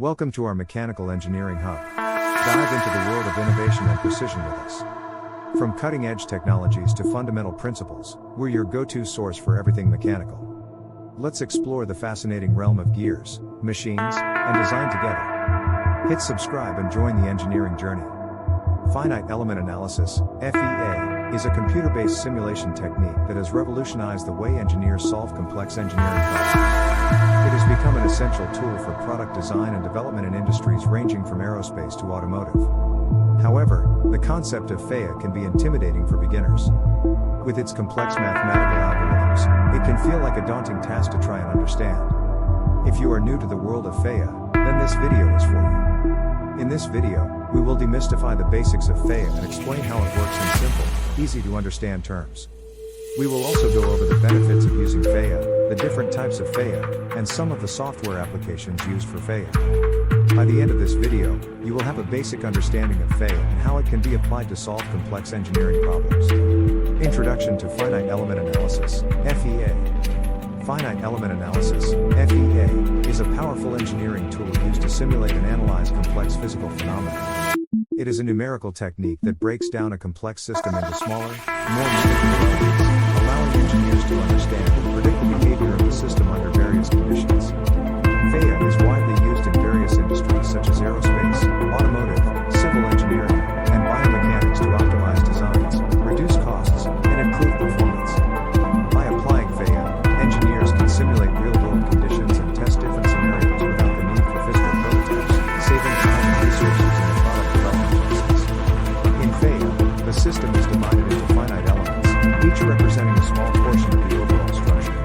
Welcome to our Mechanical Engineering Hub. Dive into the world of innovation and precision with us. From cutting-edge technologies to fundamental principles, we're your go-to source for everything mechanical. Let's explore the fascinating realm of gears, machines, and design together. Hit subscribe and join the engineering journey. Finite Element Analysis, FEA, is a computer-based simulation technique that has revolutionized the way engineers solve complex engineering problems. It has become an essential tool for product design and development in industries ranging from aerospace to automotive. However, the concept of FEA can be intimidating for beginners. With its complex mathematical algorithms, it can feel like a daunting task to try and understand. If you are new to the world of FEA, then this video is for you. In this video, we will demystify the basics of FEA and explain how it works in simple, easy to understand terms. We will also go over the benefits of using FEA, the different types of FEA, and some of the software applications used for FEA. By the end of this video, you will have a basic understanding of FEA and how it can be applied to solve complex engineering problems. Introduction to Finite Element Analysis, FEA. Finite Element Analysis, FEA, is a powerful engineering tool used to simulate and analyze complex physical phenomena. It is a numerical technique that breaks down a complex system into smaller, more manageable elements, allowing engineers to understand and predict the behavior of the system under various conditions. FEA is widely used in various industries such as aerospace, automotive, civil engineering, and biomechanics to optimize designs, reduce costs, and improve performance. By applying FEA, engineers can simulate real-world conditions and test different scenarios without the need for physical prototypes, saving time and resources in the product development process. In FEA, the system is divided into finite elements, each representing a small portion of the overall structure.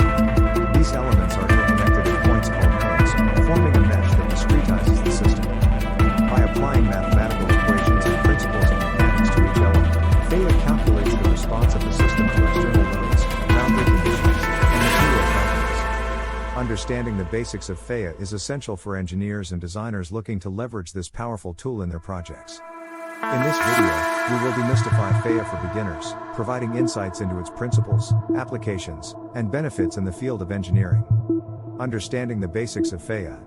These elements are interconnected at points called nodes, forming a mesh that discretizes the system. By applying mathematical equations and principles of mechanics to each element, FEA calculates the response of the system to external loads, boundary conditions, and material properties. Understanding the basics of FEA is essential for engineers and designers looking to leverage this powerful tool in their projects. In this video, we will demystify FEA for beginners, providing insights into its principles, applications, and benefits in the field of engineering. Understanding the basics of FEA.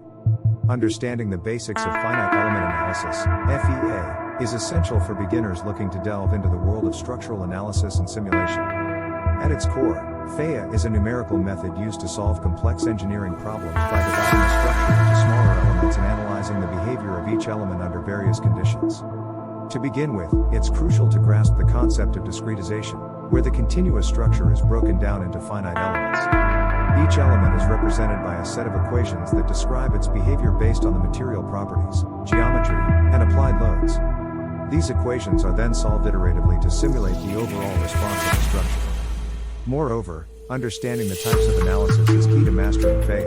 Understanding the basics of finite element analysis, FEA, is essential for beginners looking to delve into the world of structural analysis and simulation. At its core, FEA is a numerical method used to solve complex engineering problems by dividing a structure into smaller elements and analyzing the behavior of each element under various conditions. To begin with, it's crucial to grasp the concept of discretization, where the continuous structure is broken down into finite elements. Each element is represented by a set of equations that describe its behavior based on the material properties, geometry, and applied loads. These equations are then solved iteratively to simulate the overall response of the structure. Moreover, understanding the types of analysis is key to mastering FEA.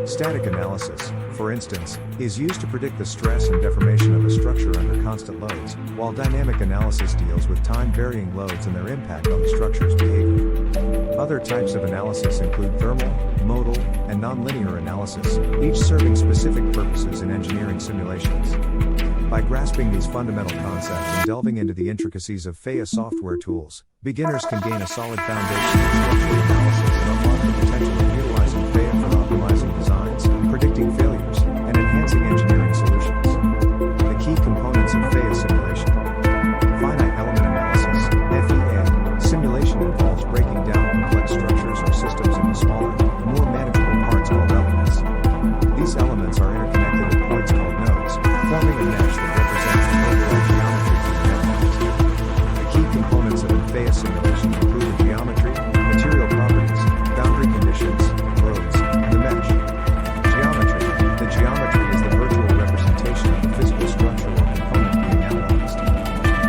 Static analysis, for instance, is used to predict the stress and deformation of a structure under constant loads, while dynamic analysis deals with time-varying loads and their impact on the structure's behavior. Other types of analysis include thermal, modal, and nonlinear analysis, each serving specific purposes in engineering simulations. By grasping these fundamental concepts and delving into the intricacies of FEA software tools, beginners can gain a solid foundation in structural analysis and unlock the potential of utilizing FEA for optimizing designs, predicting failures, and enhancing engineering solutions. The key components of FEA simulation. Finite element analysis, FEA, simulation involves breaking down complex structures or systems into smaller, more manageable parts called elements. These elements are interconnected at points called nodes, forming a mesh that represents the overall geometry for the network. The key components of a FEA simulation include the geometry, material properties, boundary conditions, loads, and the mesh. Geometry. The geometry is the virtual representation of the physical structure or component being analyzed.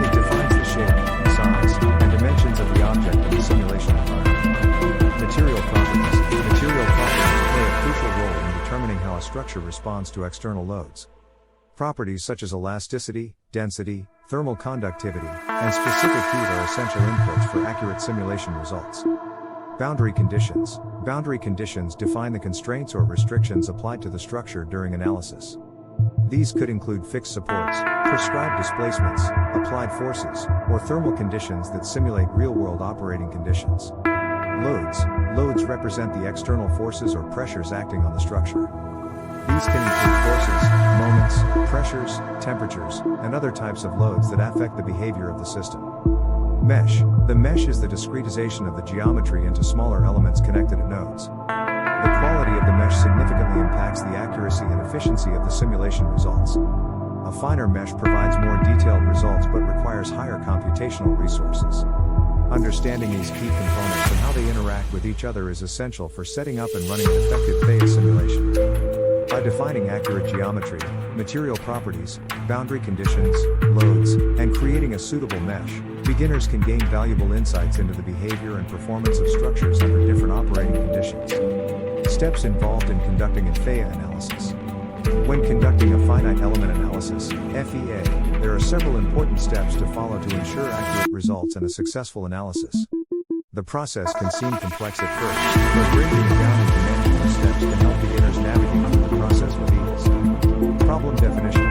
It defines the shape, size, and dimensions of the object in the simulation environment. Material properties. Material properties play a crucial role in determining how a structure responds to external loads. Properties such as elasticity, density, thermal conductivity, and specific heat are essential inputs for accurate simulation results. Boundary conditions. Boundary conditions define the constraints or restrictions applied to the structure during analysis. These could include fixed supports, prescribed displacements, applied forces, or thermal conditions that simulate real-world operating conditions. Loads. Loads represent the external forces or pressures acting on the structure. These can include forces, temperatures, and other types of loads that affect the behavior of the system. Mesh. The mesh is the discretization of the geometry into smaller elements connected at nodes. The quality of the mesh significantly impacts the accuracy and efficiency of the simulation results. A finer mesh provides more detailed results but requires higher computational resources. Understanding these key components and how they interact with each other is essential for setting up and running an effective FEA simulation. By defining accurate geometry, material properties, boundary conditions, loads, and creating a suitable mesh, beginners can gain valuable insights into the behavior and performance of structures under different operating conditions. Steps involved in conducting a FEA analysis. When conducting a finite element analysis, FEA, there are several important steps to follow to ensure accurate results and a successful analysis. The process can seem complex at first, but breaking it down into manageable steps can help beginners navigate through the process with ease. Problem definition.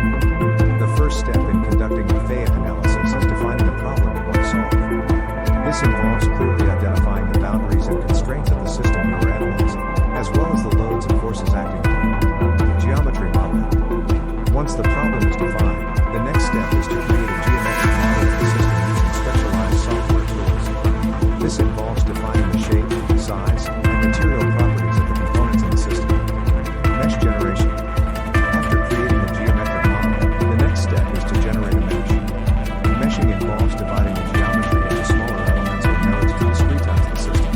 The first step in conducting a FEA analysis is defining a problem you want to solve. This involves clearly identifying the boundaries and constraints of the system you are analyzing, as well as the loads and forces acting on it. Geometry modeling. Once the problem is defined, the next step is to create a geometric model of the system using specialized software tools. This involves defining the shape, size, and material properties of the components in the system. Mesh generation. After creating a geometric model, the next step is to generate a mesh. Meshing involves dividing the geometry into smaller elements or nodes to discretize the system.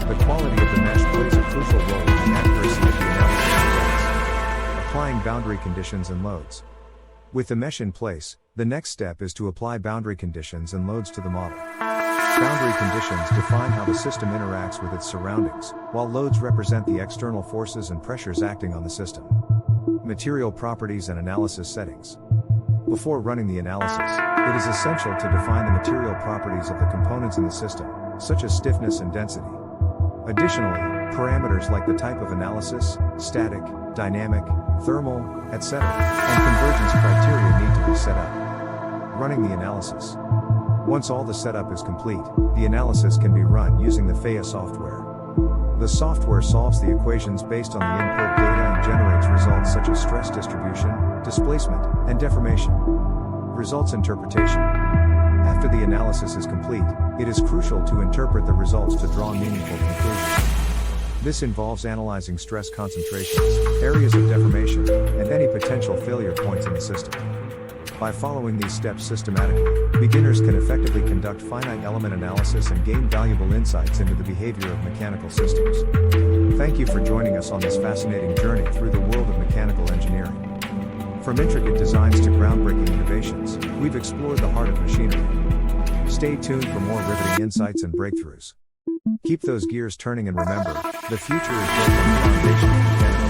The quality of the mesh plays a crucial role in the accuracy of the analysis results. Applying boundary conditions and loads. With the mesh in place, the next step is to apply boundary conditions and loads to the model. Boundary conditions define how the system interacts with its surroundings, while loads represent the external forces and pressures acting on the system. Material properties and analysis settings. Before running the analysis, it is essential to define the material properties of the components in the system, such as stiffness and density. Additionally, parameters like the type of analysis, static, dynamic, thermal, etc., and convergence criteria need to be set up. Running the analysis. Once all the setup is complete, the analysis can be run using the FEA software. The software solves the equations based on the input data and generates results such as stress distribution, displacement, and deformation. Results interpretation. After the analysis is complete, it is crucial to interpret the results to draw meaningful conclusions. This involves analyzing stress concentrations, areas of deformation, and any potential failure points in the system. By following these steps systematically, beginners can effectively conduct finite element analysis and gain valuable insights into the behavior of mechanical systems. Thank you for joining us on this fascinating journey through the world of mechanical engineering. From intricate designs to groundbreaking innovations, we've explored the heart of machinery. Stay tuned for more riveting insights and breakthroughs. Keep those gears turning and remember, the future is built on the foundation of mechanical